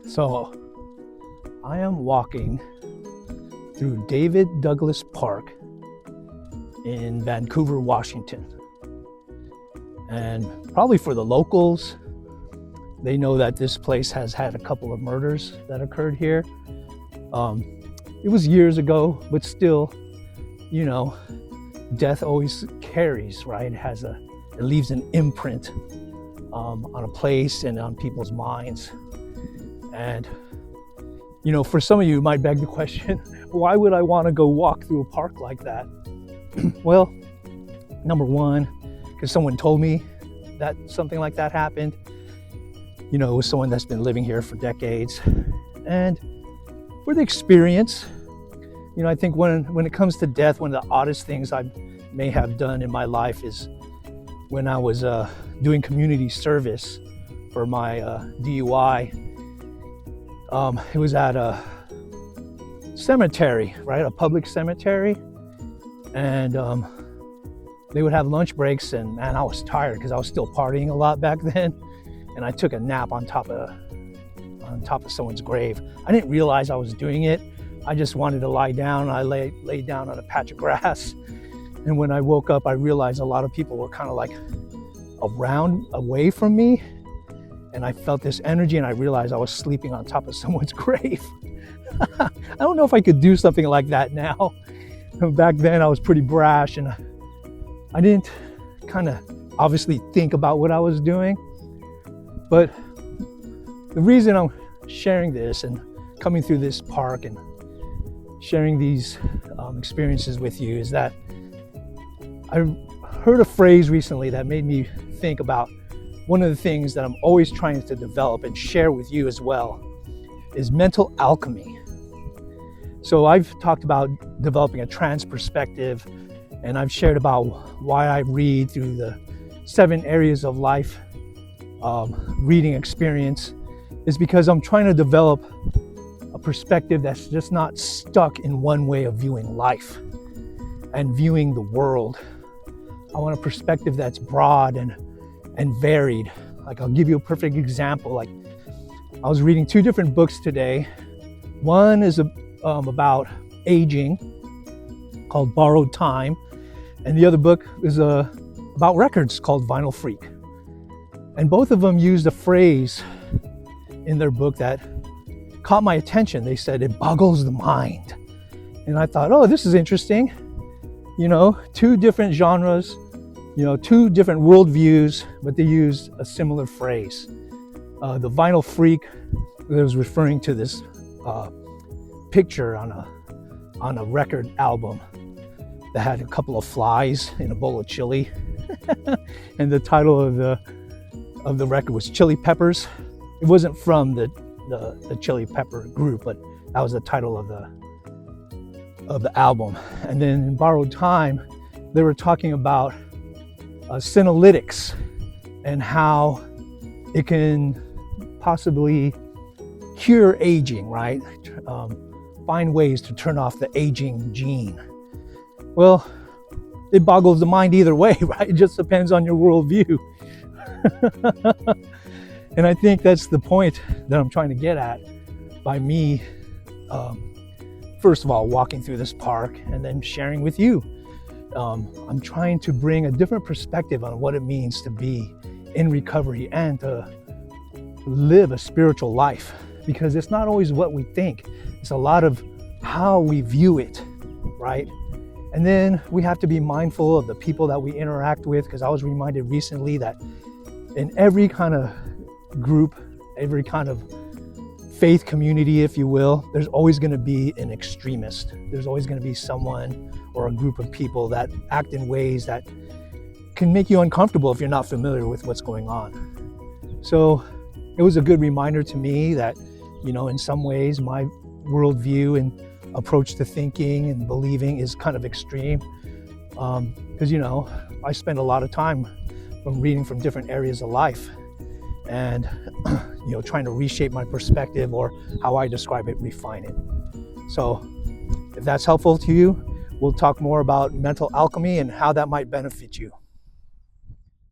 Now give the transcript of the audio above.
So I am walking through David Douglas Park in Vancouver, Washington. And probably for the locals, they know that this place has had a couple of murders that occurred here. It was years ago, but still, you know, death always carries, right? It leaves an imprint on a place and on people's minds. And, you know, for some of you, it might beg the question, why would I want to go walk through a park like that? Well, number one, because someone told me that something like that happened. You know, it was someone that's been living here for decades. And for the experience, you know, I think when it comes to death, one of the oddest things I may have done in my life is when I was doing community service for my DUI. It was at a cemetery, right? A public cemetery. And they would have lunch breaks, and man, I was tired because I was still partying a lot back then. And I took a nap on top of someone's grave. I didn't realize I was doing it. I just wanted to lie down. I laid down on a patch of grass. And when I woke up, I realized a lot of people were kind of like away from me. And I felt this energy, and I realized I was sleeping on top of someone's grave. I don't know if I could do something like that now. Back then I was pretty brash, and I didn't kind of obviously think about what I was doing. But the reason I'm sharing this and coming through this park and sharing these experiences with you is that I heard a phrase recently that made me think about one of the things that I'm always trying to develop and share with you as well is mental alchemy. So I've talked about developing a trans perspective, and I've shared about why I read through the 7 areas of life reading experience is because I'm trying to develop a perspective that's just not stuck in one way of viewing life and viewing the world. I want a perspective that's broad and varied. Like, I'll give you a perfect example. Like, I was reading 2 different books today. One is about aging, called Borrowed Time, and the other book is about records, called Vinyl Freak. And both of them used a phrase in their book that caught my attention. They said, it boggles the mind. And I thought, oh, this is interesting. You know, 2 different genres, you know, 2 different worldviews, but they used a similar phrase. The Vinyl Freak was referring to this picture on a record album that had a couple of flies in a bowl of chili. And the title of the record was Chili Peppers. It wasn't from the Chili Pepper group, but that was the title of the album. And then in Borrowed Time, they were talking about senolytics and how it can possibly cure aging, right? Find ways to turn off the aging gene. Well, it boggles the mind either way, right? It just depends on your worldview. And I think that's the point that I'm trying to get at by me, first of all, walking through this park and then sharing with you. I'm trying to bring a different perspective on what it means to be in recovery and to live a spiritual life, because it's not always what we think. It's a lot of how we view it, right? And then we have to be mindful of the people that we interact with, because I was reminded recently that in every kind of group, every kind of faith community, if you will, there's always going to be an extremist. There's always going to be someone or a group of people that act in ways that can make you uncomfortable if you're not familiar with what's going on. So it was a good reminder to me that, you know, in some ways my worldview and approach to thinking and believing is kind of extreme. Because, you know, I spend a lot of time reading from different areas of life and, you know, trying to reshape my perspective, or how I describe it, refine it. So if that's helpful to you, we'll talk more about mental alchemy and how that might benefit you.